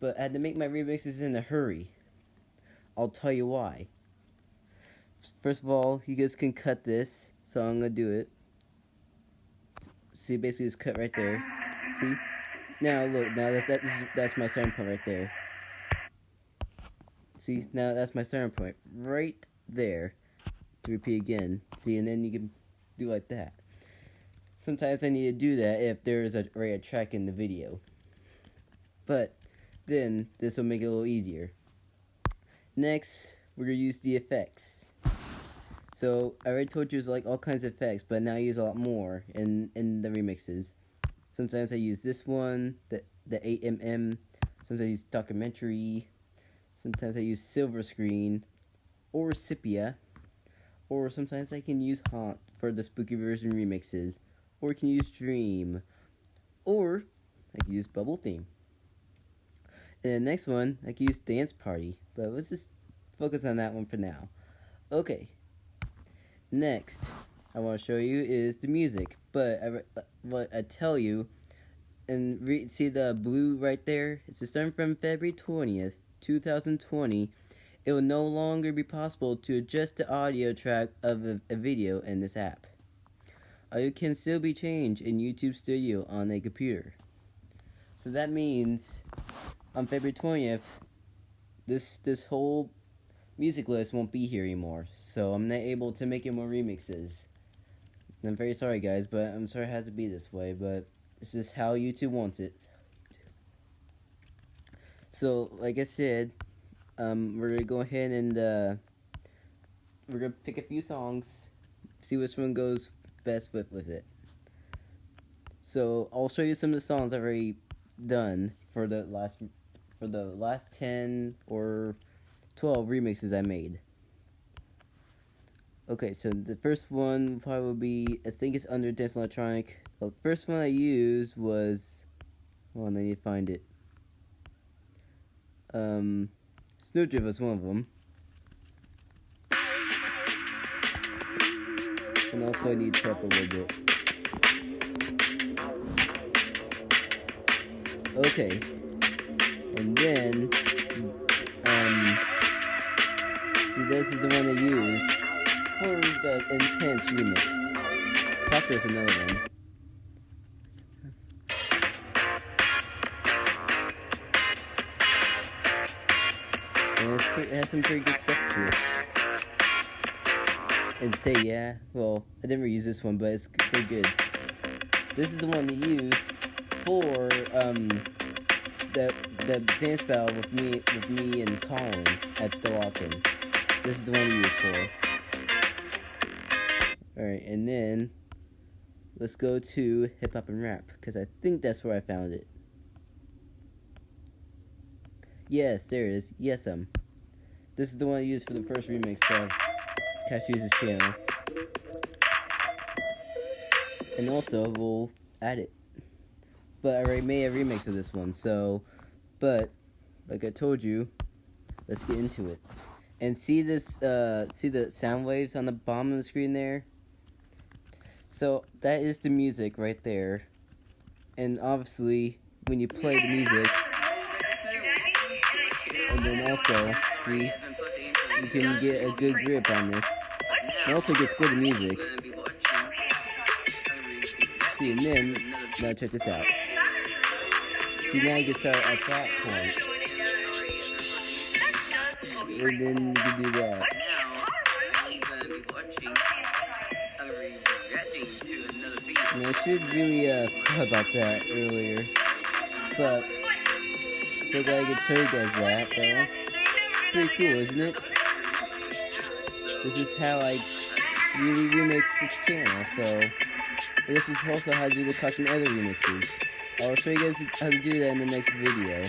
but I had to make my remixes in a hurry. I'll tell you why. First of all, you guys can cut this, so I'm gonna do it. See, basically it's cut right there. See? Now look, now that's my starting point right there. See, now that's my starting point right there. To repeat again. See, and then you can do like that. Sometimes I need to do that if there's a track in the video. But then this will make it a little easier. Next, we're gonna use the effects. So I already told you there's like all kinds of effects, but now I use a lot more in the remixes. Sometimes I use this one, the 8mm. Sometimes I use documentary. Sometimes I use silver screen or sepia. Or sometimes I can use haunt for the spooky version remixes. Or I can use dream. Or I can use bubble theme. And the next one, I can use dance party. But let's just focus on that one for now. Okay. Next, I want to show you is the music. But what I tell you, and see the blue right there? It's starting from February 20th, 2020. It will no longer be possible to adjust the audio track of a video in this app. Audio can still be changed in YouTube Studio on a computer. So that means on February 20th, this whole music list won't be here anymore. So I'm not able to make any more remixes. I'm very sorry, guys, but I'm sorry it has to be this way, but it's just how YouTube wants it. So, like I said, we're going to go ahead and we're going to pick a few songs, see which one goes best with it. So, I'll show you some of the songs I've already done for the last 10 or 12 remixes I made. Okay, so the first one probably will be, I think it's under Dance Electronic. The first one I used was, hold on, I need to find it. Snowdrift was one of them. And also I need to prep a little bit. Okay. And then, see, this is the one I used for the Intense remix. Proctor's another one. And it has some pretty good stuff to it. And Say Yeah, well, I never use this one, but it's pretty good. This is the one to use for the dance battle with me and Colin at the lock-in. This is the one to use for. Alright, and then let's go to hip hop and rap, because I think that's where I found it. Yes, there it is. Yes, this is the one I used for the first remix of Cashewz's channel. And also, we'll add it. But I already made a remix of this one, so, but, like I told you, let's get into it. And see this, see the sound waves on the bottom of the screen there? So, that is the music right there. And obviously, when you play the music, and then also, see, you can get a good grip on this. And also get score the music. See, and then, now check this out. See, now you can start at that point. And then you can do that. And I should really thought about that earlier. But so glad I could show you guys that, though. Pretty cool, isn't it? This is how I really remix this channel, so this is also how to do the custom other remixes. I'll show you guys how to do that in the next video.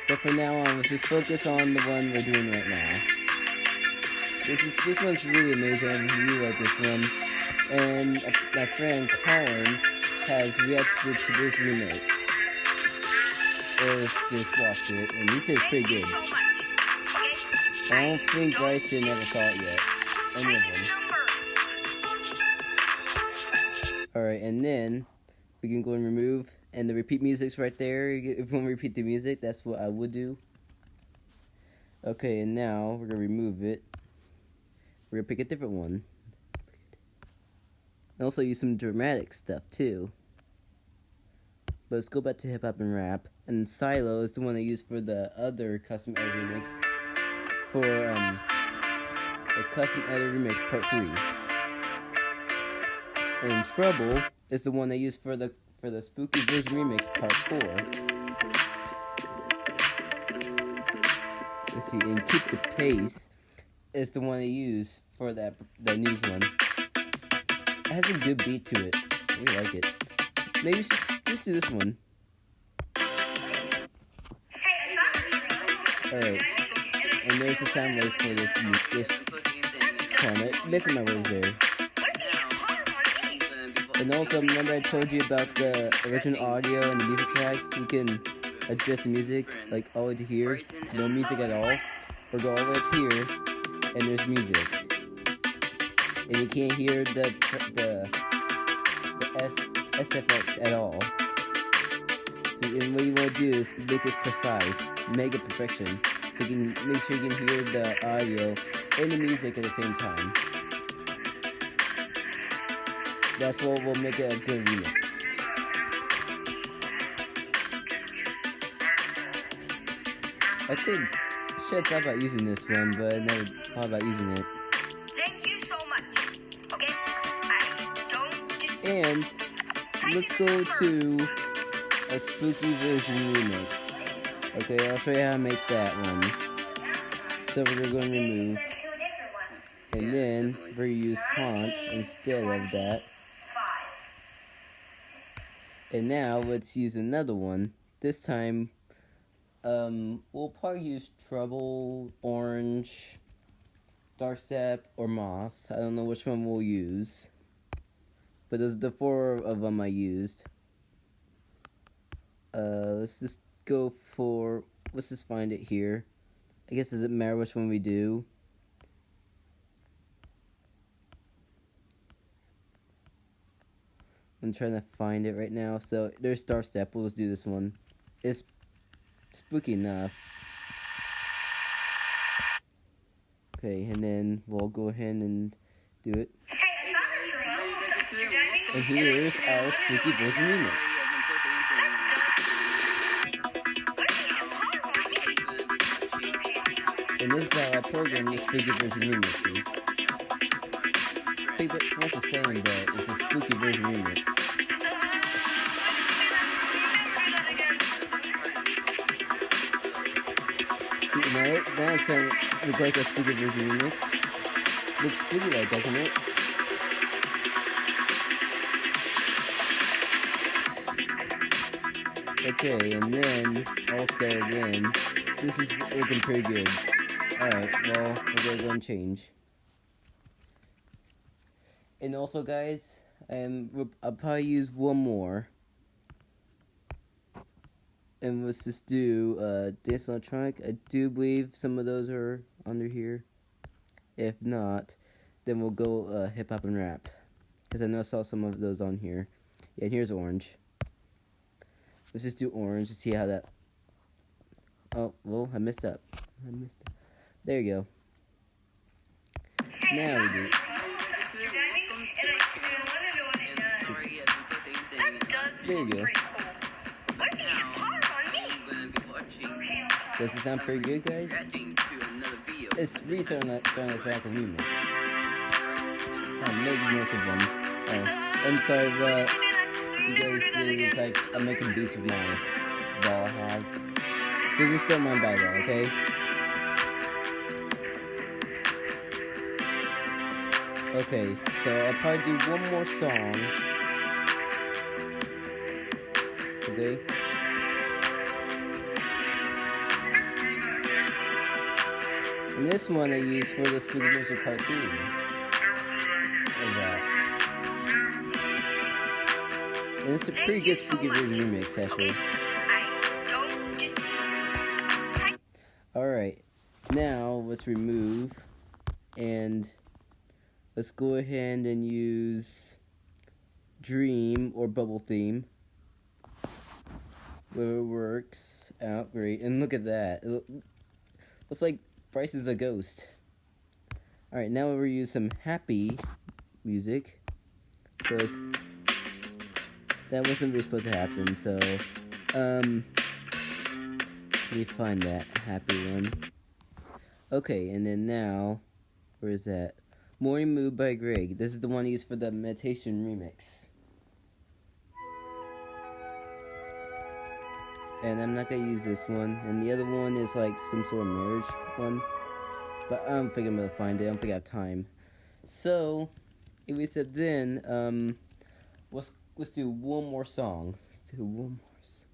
But for now on, let's just focus on the one we're doing right now. This one's really amazing. I really like this one. And my friend Colin has reacted to this remix. Or just watched it, and he says it's pretty good. I don't think Bryson ever saw it yet. Any of them. Alright, and then we can go and remove And the repeat music's right there. If you want to repeat the music, that's what I would do. Okay, and now we're going to remove it. We're going to pick a different one. And also use some dramatic stuff too. But let's go back to hip hop and rap. And Silo is the one I used for the other custom edit remix. For the custom edit remix part 3. And Trouble is the one I used for the spooky version remix part 4. Let's see, and Keep the Pace is the one I use for that news one. It has a good beat to it. I really like it. Maybe we should just do this one. Alright. And there's the sound waves for this comment. Missing my words there. And also, remember I told you about the original audio and the music track? You can adjust the music, like all the way to here, no music at all, or go all the way up here, and there's music. And you can't hear the SFX at all. So, and what you want to do is make this precise, make it perfection, so you can make sure you can hear the audio and the music at the same time. That's what will make it a good remix. I think Shed's thought about using this one, but I never thought about using it. Thank you so much. Okay? I don't just... And let's go to a spooky version remix. Okay, I'll show you how to make that one. So we're going to remove. And then we're going to use Haunt instead of that. And now let's use another one. This time, we'll probably use Trouble, Orange, Darkstep, or Moth. I don't know which one we'll use. But those are the 4 of them I used. Let's just go for, let's just find it here. I guess it doesn't matter which one we do. I'm trying to find it right now. So there's Starstep. We'll just do this one. It's spooky enough. Okay, and then we'll go ahead and do it. And here's our spooky version remix. And this is how I program the spooky version remixes. I think that's the same, but it's a spooky version remix. See, now it's going to look like a spooky version remix. Looks spooky like, doesn't it? Okay, and then, also then, this is looking pretty good. Alright, well, we're going to go and change. And also, guys, I'll probably use one more. And let's just do Dance Electronic. I do believe some of those are under here. If not, then we'll go hip hop and rap. Because I know I saw some of those on here. Yeah, and here's Orange. Let's just do Orange to see how that... Oh, well, I messed up. There you go. Now we do it. There you go. Does it sound pretty good, guys? It's really starting to sound like a remix. So I'm making most of them. Oh, I'm sorry, but you guys do it's like I'm making beats with my ball I have. So just don't mind by that, okay? Okay, so I'll probably do one more song. Okay? And this one I use for the Spooky Version Part 3. Like that. And it's a pretty good Spooky Version remix, actually. Alright, now let's remove and let's go ahead and use Dream or Bubble Theme. whether it works out great. And look at that. It looks like Bryce is a ghost. Alright, now we'll use some happy music. So that wasn't really supposed to happen, so let me find that happy one. Okay, and then now, where is that? Morning Mood by Greg. This is the one used for the meditation remix. And I'm not gonna use this one. And the other one is like some sort of marriage one. But I don't think I'm gonna find it. I don't think I have time. So, if we said then, let's do one more song. Let's do one more song.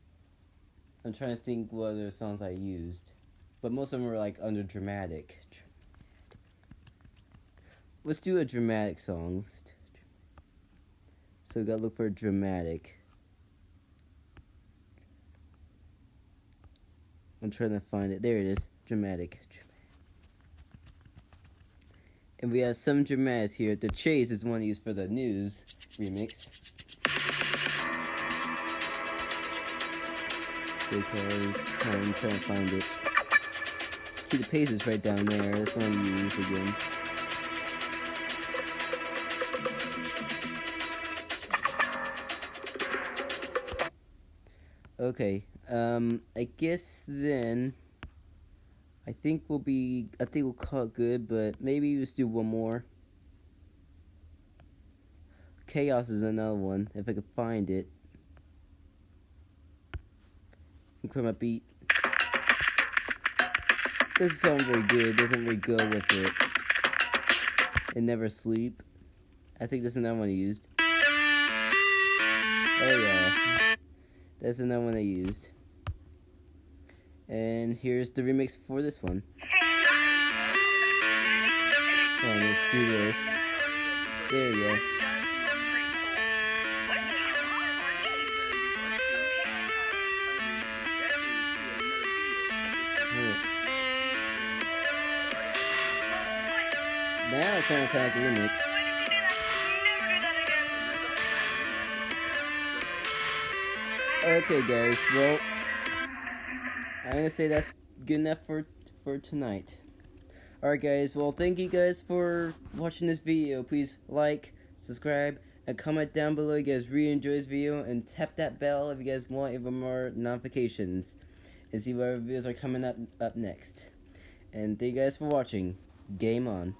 I'm trying to think what other songs I used. But most of them were like under dramatic. Let's do a dramatic song. So we gotta look for a dramatic. I'm trying to find it. There it is. Dramatic. And we have some dramatics here. The Chase is one used for the news remix. Because I'm trying to find it. See, the pace is right down there. That's the one you use again. Okay, I guess then I think we'll call it good, but maybe let's do one more. Chaos is another one, if I could find it. Put my beat. Doesn't sound very good, doesn't really go with it. And Never Sleep. I think that's another one I used. Oh yeah. That's another one I used. And here's the remix for this one. Come on, let's do this. There we go. Now it sounds like a remix. Okay guys, well, I'm gonna say that's good enough for tonight. Alright guys, well thank you guys for watching this video. Please like, subscribe, and comment down below if you guys really enjoy this video, and tap that bell if you guys want even more notifications, and see what videos are coming up next. And thank you guys for watching. Game on.